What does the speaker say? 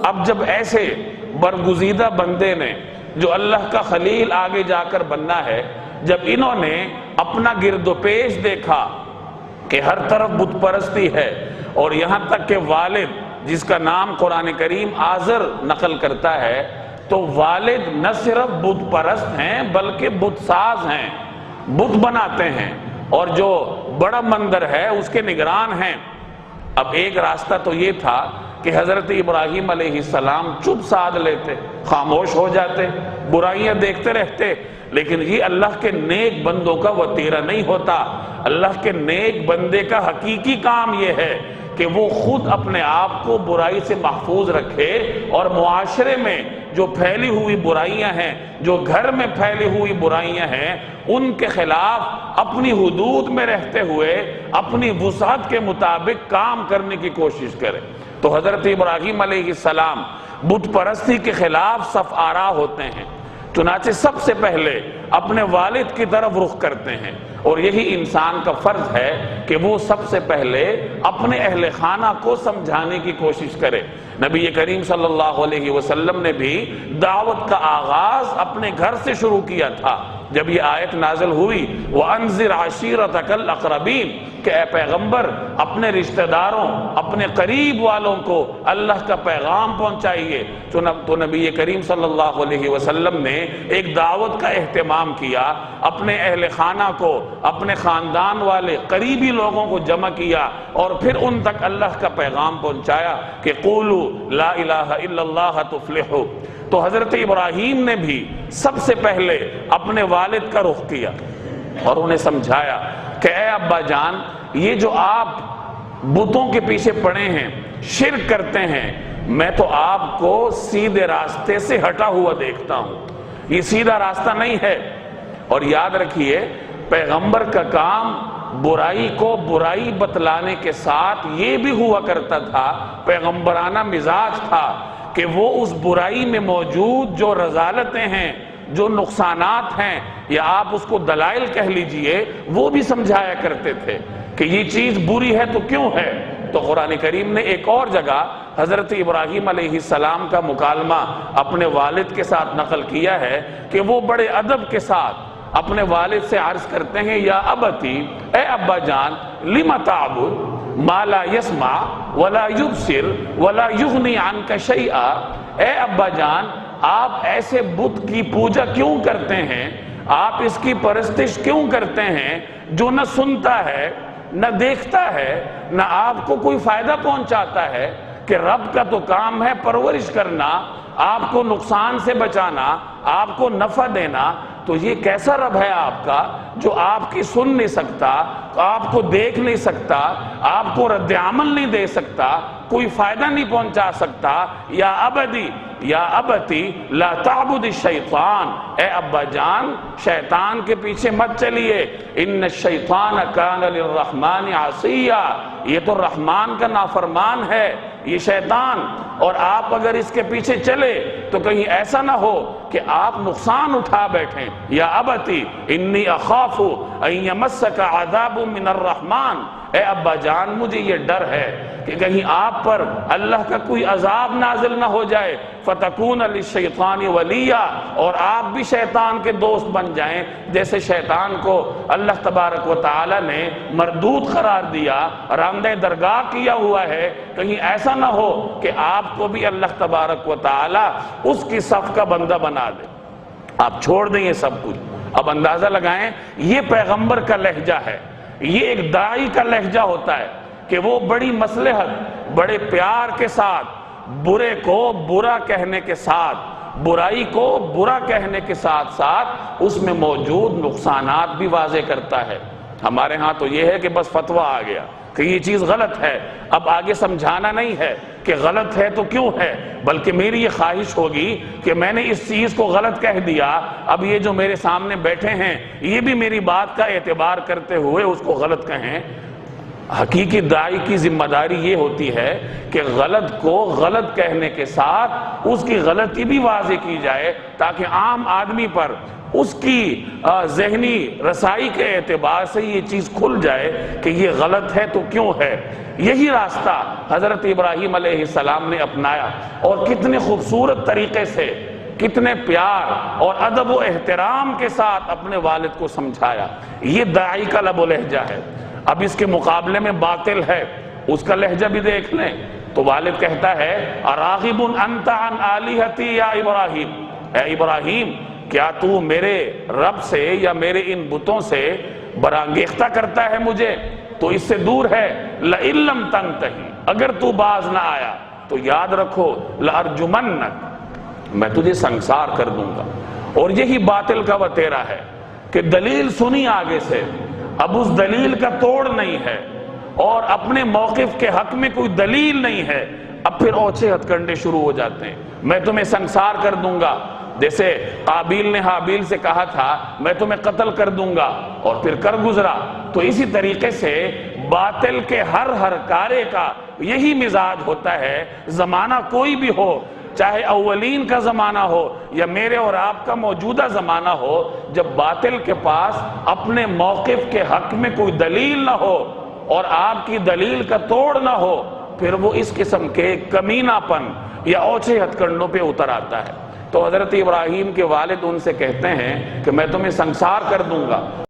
اب جب ایسے برگزیدہ بندے نے جو اللہ کا خلیل آگے جا کر بننا ہے، جب انہوں نے اپنا گرد و پیش دیکھا کہ ہر طرف بت پرستی ہے، اور یہاں تک کہ والد جس کا نام قرآن کریم آزر نقل کرتا ہے، تو والد نہ صرف بت پرست ہیں بلکہ بت ساز ہیں، بت بناتے ہیں، اور جو بڑا مندر ہے اس کے نگران ہیں۔ اب ایک راستہ تو یہ تھا کہ حضرت ابراہیم علیہ السلام چپ سادھ لیتے، خاموش ہو جاتے، برائیاں دیکھتے رہتے، لیکن یہ اللہ کے نیک بندوں کا وتیرہ نہیں ہوتا۔ اللہ کے نیک بندے کا حقیقی کام یہ ہے کہ وہ خود اپنے آپ کو برائی سے محفوظ رکھے، اور معاشرے میں جو پھیلی ہوئی برائیاں ہیں، جو گھر میں پھیلی ہوئی برائیاں ہیں، ان کے خلاف اپنی حدود میں رہتے ہوئے اپنی وسعت کے مطابق کام کرنے کی کوشش کرے۔ تو حضرت ابراہیم علیہ السلام بت پرستی کے خلاف صف آرا ہوتے ہیں، چنانچہ سب سے پہلے اپنے والد کی طرف رخ کرتے ہیں، اور یہی انسان کا فرض ہے کہ وہ سب سے پہلے اپنے اہل خانہ کو سمجھانے کی کوشش کرے۔ نبی کریم صلی اللہ علیہ وسلم نے بھی دعوت کا آغاز اپنے گھر سے شروع کیا تھا۔ جب یہ آیت نازل ہوئی وَأَنذِرْ عَشِيرَتَكَ الْأَقْرَبِينَ کہ اے پیغمبر اپنے رشتہ داروں، اپنے قریب والوں کو اللہ کا پیغام پہنچائیے، تو نبی کریم صلی اللہ علیہ وسلم نے ایک دعوت کا اہتمام کیا، اپنے اہل خانہ کو، اپنے خاندان والے قریبی لوگوں کو جمع کیا، اور پھر ان تک اللہ کا پیغام پہنچایا کہ قولوا لا الہ الا اللہ تفلحوا۔ تو حضرت ابراہیم نے بھی سب سے پہلے اپنے والد کا رخ کیا اور انہیں سمجھایا کہ اے ابا جان، یہ جو آپ بتوں کے پیچھے پڑے ہیں، شرک کرتے ہیں، میں تو آپ کو سیدھے راستے سے ہٹا ہوا دیکھتا ہوں، یہ سیدھا راستہ نہیں ہے۔ اور یاد رکھیے پیغمبر کا کام برائی کو برائی بتلانے کے ساتھ یہ بھی ہوا کرتا تھا، پیغمبرانہ مزاج تھا کہ وہ اس برائی میں موجود جو رذالتیں ہیں، جو نقصانات ہیں، یا آپ اس کو دلائل کہہ لیجئے، وہ بھی سمجھایا کرتے تھے کہ یہ چیز بری ہے تو کیوں ہے۔ تو قرآن کریم نے ایک اور جگہ حضرت ابراہیم علیہ السلام کا مکالمہ اپنے والد کے ساتھ نقل کیا ہے کہ وہ بڑے ادب کے ساتھ اپنے والد سے عرض کرتے ہیں یا ابتی، اے ابا جان، لم تعبد ما لا يسمع ولا يبصر ولا يغني عنك شيئا، اے ابا جان آپ ایسے بت کی پوجا کیوں کرتے ہیں، آپ اس کی پرستش کیوں کرتے ہیں جو نہ سنتا ہے، نہ دیکھتا ہے، نہ آپ کو کوئی فائدہ پہنچاتا ہے؟ کہ رب کا تو کام ہے پرورش کرنا، آپ کو نقصان سے بچانا، آپ کو نفع دینا، تو یہ کیسا رب ہے آپ کا جو آپ کی سن نہیں سکتا، آپ کو دیکھ نہیں سکتا، آپ کو رد عمل نہیں دے سکتا، کوئی فائدہ نہیں پہنچا سکتا؟ یا ابدی یا ابتی لا تعبد الشیطان، اے ابا جان شیطان کے پیچھے مت چلیے، ان الشیطان کان للرحمن عصیا، یہ تو رحمان کا نافرمان ہے یہ شیطان، اور آپ اگر اس کے پیچھے چلے تو کہیں ایسا نہ ہو کہ آپ نقصان اٹھا بیٹھیں۔ یا ابتی انی اخاف ان یمسک عذاب من الرحمن، اے ابا جان مجھے یہ ڈر ہے کہ کہیں آپ پر اللہ کا کوئی عذاب نازل نہ ہو جائے، فتکون للشیطان ولیا، اور آپ بھی شیطان کے دوست بن جائیں، جیسے شیطان کو اللہ تبارک و تعالی نے مردود قرار دیا، راندہ درگاہ کیا ہوا ہے، کہیں ایسا نہ ہو کہ آپ کو بھی اللہ تبارک و تعالی اس کی صف کا بندہ بنا دے، آپ چھوڑ دیں یہ سب کچھ۔ اب اندازہ لگائیں یہ پیغمبر کا لہجہ ہے، یہ ایک داعی کا لہجہ ہوتا ہے کہ وہ بڑی مصلحت، بڑے پیار کے ساتھ برے کو برا کہنے کے ساتھ، برائی کو برا کہنے کے ساتھ ساتھ اس میں موجود نقصانات بھی واضح کرتا ہے۔ ہمارے ہاں تو یہ ہے کہ بس فتویٰ آ گیا کہ یہ چیز غلط ہے، اب آگے سمجھانا نہیں ہے کہ غلط ہے تو کیوں ہے، بلکہ میری یہ خواہش ہوگی کہ میں نے اس چیز کو غلط کہہ دیا، اب یہ جو میرے سامنے بیٹھے ہیں یہ بھی میری بات کا اعتبار کرتے ہوئے اس کو غلط کہیں۔ حقیقی داعی کی ذمہ داری یہ ہوتی ہے کہ غلط کو غلط کہنے کے ساتھ اس کی غلطی بھی واضح کی جائے تاکہ عام آدمی پر اس کی ذہنی رسائی کے اعتبار سے یہ چیز کھل جائے کہ یہ غلط ہے تو کیوں ہے۔ یہی راستہ حضرت ابراہیم علیہ السلام نے اپنایا، اور کتنے خوبصورت طریقے سے، کتنے پیار اور ادب و احترام کے ساتھ اپنے والد کو سمجھایا۔ یہ داعی کا لب و لہجہ ہے۔ اب اس کے مقابلے میں باطل ہے، اس کا لہجہ بھی دیکھ لیں تو والد کہتا ہے اراغب انت عن آلہتی یا ابراہیم، اے ابراہیم کیا تو میرے رب سے یا میرے ان بتوں سے برانگیختہ کرتا ہے مجھے؟ تو اس سے دور ہے۔ لئن لم تنتہی، اگر تو باز نہ آیا تو یاد رکھو لأرجمنک، میں تجھے سنسار کر دوں گا۔ اور یہی باطل کا وتیرا ہے کہ دلیل سنی آگے سے، اب اس دلیل کا توڑ نہیں ہے اور اپنے موقف کے حق میں کوئی دلیل نہیں ہے، اب پھر اوچھے ہتھ کنڈے شروع ہو جاتے ہیں۔ میں تمہیں سنسار کر دوں گا، جیسے قابیل نے حابیل سے کہا تھا میں تمہیں قتل کر دوں گا، اور پھر کر گزرا۔ تو اسی طریقے سے باطل کے ہر کارے کا یہی مزاج ہوتا ہے، زمانہ کوئی بھی ہو، چاہے اولین کا زمانہ ہو یا میرے اور آپ کا موجودہ زمانہ ہو، جب باطل کے پاس اپنے موقف کے حق میں کوئی دلیل نہ ہو اور آپ کی دلیل کا توڑ نہ ہو، پھر وہ اس قسم کے کمینہ پن یا اوچھے ہتھ کنڈوں پہ اتر آتا ہے۔ تو حضرت ابراہیم کے والد ان سے کہتے ہیں کہ میں تمہیں سنسار کر دوں گا۔